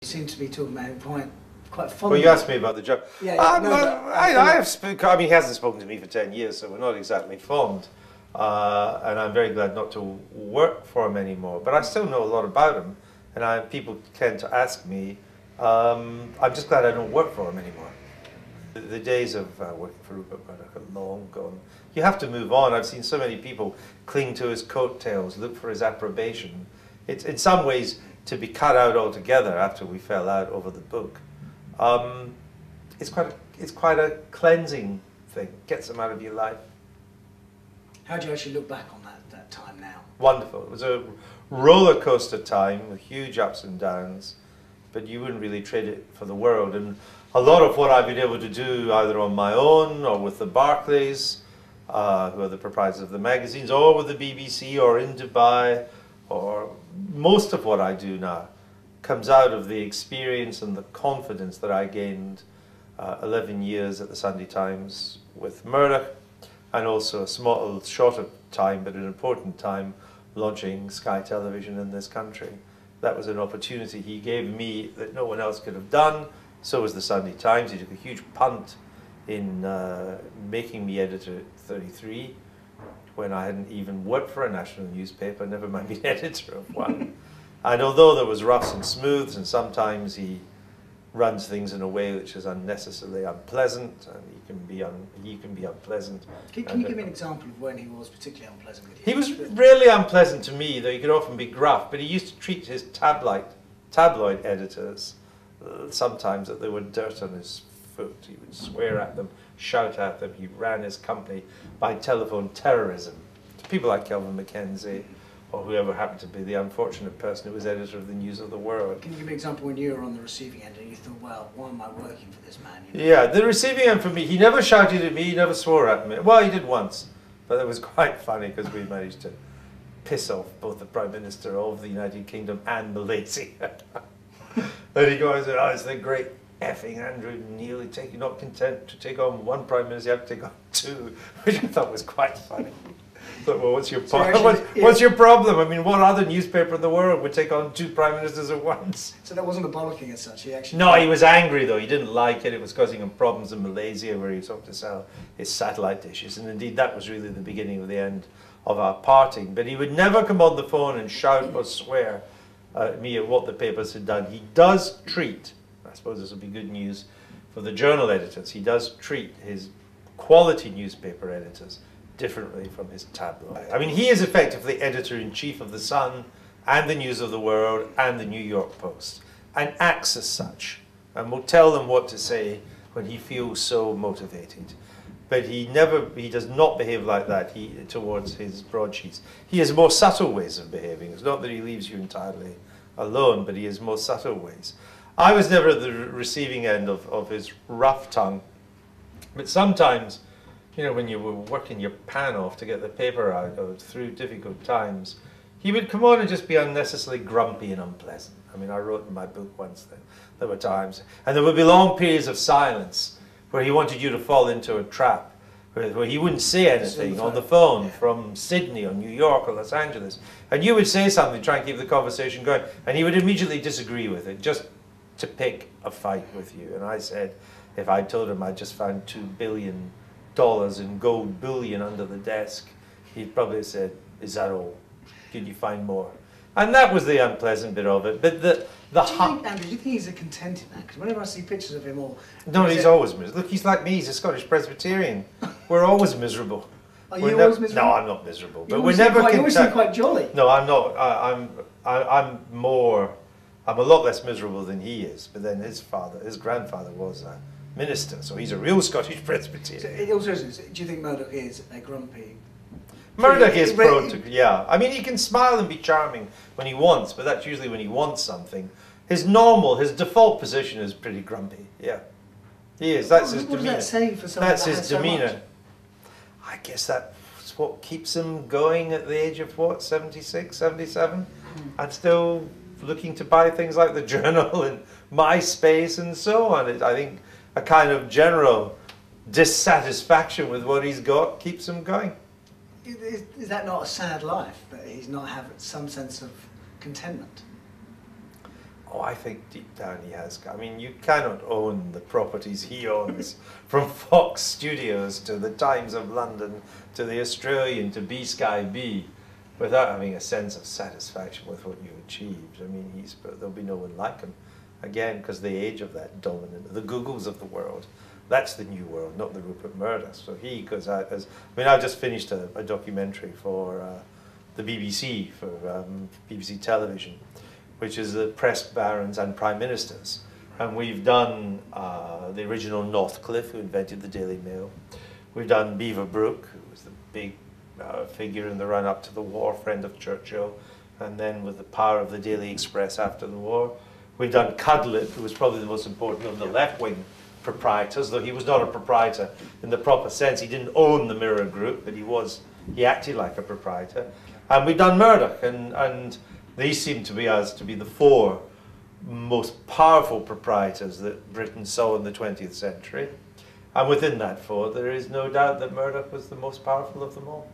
You seem to be talking about him quite fondly. Well, you asked me about the job. Yeah, I have spoken. I mean, he hasn't spoken to me for 10 years, so we're not exactly fond. And I'm very glad not to work for him anymore. But I still know a lot about him, and people tend to ask me. I'm just glad I don't work for him anymore. The days of working for Rupert Murdoch are long gone. You have to move on. I've seen so many people cling to his coattails, look for his approbation. It's in some ways to be cut out altogether after we fell out over the book. It's quite a cleansing thing. Gets them out of your life. How do you actually look back on that time now? Wonderful. It was a roller coaster time with huge ups and downs, but you wouldn't really trade it for the world. And a lot of what I've been able to do, either on my own or with the Barclays, who are the proprietors of the magazines, or with the BBC or in Dubai, or most of what I do now comes out of the experience and the confidence that I gained 11 years at the Sunday Times with Murdoch, and also a small, shorter time, but an important time, launching Sky Television in this country. That was an opportunity he gave me that no one else could have done. So was the Sunday Times. He took a huge punt in making me editor at 33, when I hadn't even worked for a national newspaper, never mind being editor of one. And although there was roughs and smooths, and sometimes he runs things in a way which is unnecessarily unpleasant, and he can be unpleasant. Can you give me an example of when he was particularly unpleasant with you? He was really unpleasant to me, though he could often be gruff, but he used to treat his tabloid editors sometimes that they were dirt on his foot. He would swear at them, shout at them. He ran his company by telephone terrorism to people like Kelvin Mackenzie, or whoever happened to be the unfortunate person who was editor of the News of the World. Can you give me an example when you were on the receiving end and you thought, well, why am I working for this man? You know? Yeah, the receiving end for me, he never shouted at me, he never swore at me. Well, he did once, but it was quite funny because we managed to piss off both the Prime Minister of the United Kingdom and Malaysia. And he goes, oh, it's the great effing Andrew Neil, you're not content to take on one Prime Minister, you have to take on two, which I thought was quite funny. But, well, what's your what's your problem? I mean, what other newspaper in the world would take on two prime ministers at once? So that wasn't a bollocking as such. He actually. No, he was angry though. He didn't like it. It was causing him problems in Malaysia, where he was hoping to sell his satellite dishes, and indeed that was really the beginning of the end of our parting. But he would never come on the phone and shout or swear at me at what the papers had done. He does treat. I suppose this will be good news for the journal editors. He does treat his quality newspaper editors differently from his tabloid. I mean, he is effectively editor-in-chief of The Sun and the News of the World and the New York Post, and acts as such, and will tell them what to say when he feels so motivated. But he does not behave like that towards his broadsheets. He has more subtle ways of behaving. It's not that he leaves you entirely alone, but he has more subtle ways. I was never at the receiving end of his rough tongue, but sometimes, you know, when you were working your pan off to get the paper out or through difficult times, he would come on and just be unnecessarily grumpy and unpleasant. I mean, I wrote in my book once that there were times, and there would be long periods of silence where he wanted you to fall into a trap, where he wouldn't say anything on the phone from Sydney or New York or Los Angeles, and you would say something to try and keep the conversation going, and he would immediately disagree with it, just to pick a fight with you. And I said, if I told him I just found $2 billion in gold bullion under the desk, he'd probably have said, is that all? Did you find more? And that was the unpleasant bit of it. But Andrew, do you think he's a contented man? Because whenever I see pictures of him, no, he's always miserable. Look, he's like me. He's a Scottish Presbyterian. We're always miserable. Are you always miserable? No, I'm not miserable. But we're never content. You always seem quite jolly. No, I'm not. I'm a lot less miserable than he is. But then his grandfather was a minister, so he's a real Scottish Presbyterian. So it also is, do you think Murdoch is a grumpy? Murdoch is prone to, yeah. I mean, he can smile and be charming when he wants, but that's usually when he wants something. His default position is pretty grumpy, yeah. He is, that's his demeanour. What does that say for someone That's that his has so demeanour. much? I guess that's what keeps him going at the age of, what, 76, 77? And still looking to buy things like the Journal and MySpace and so on. I think a kind of general dissatisfaction with what he's got keeps him going. Is that not a sad life, that he's not having some sense of contentment? Oh, I think deep down he has. I mean, you cannot own the properties he owns, from Fox Studios to the Times of London to the Australian to B Sky B, without having a sense of satisfaction with what you achieved. I mean, there'll be no one like him. Again, because the age of that dominant, the Googles of the world, that's the new world, not the Rupert Murdoch. So he goes out as, I mean, I just finished a documentary for the BBC, for BBC television, which is the press barons and prime ministers. And we've done the original Northcliffe, who invented the Daily Mail. We've done Beaver Brook, who was the big figure in the run-up to the war, friend of Churchill, and then with the power of the Daily Express after the war. We've done Cudlip, who was probably the most important of the left-wing proprietors, though he was not a proprietor in the proper sense. He didn't own the Mirror Group, but he acted like a proprietor. And we've done Murdoch, and these seem to be the four most powerful proprietors that Britain saw in the 20th century. And within that four, there is no doubt that Murdoch was the most powerful of them all.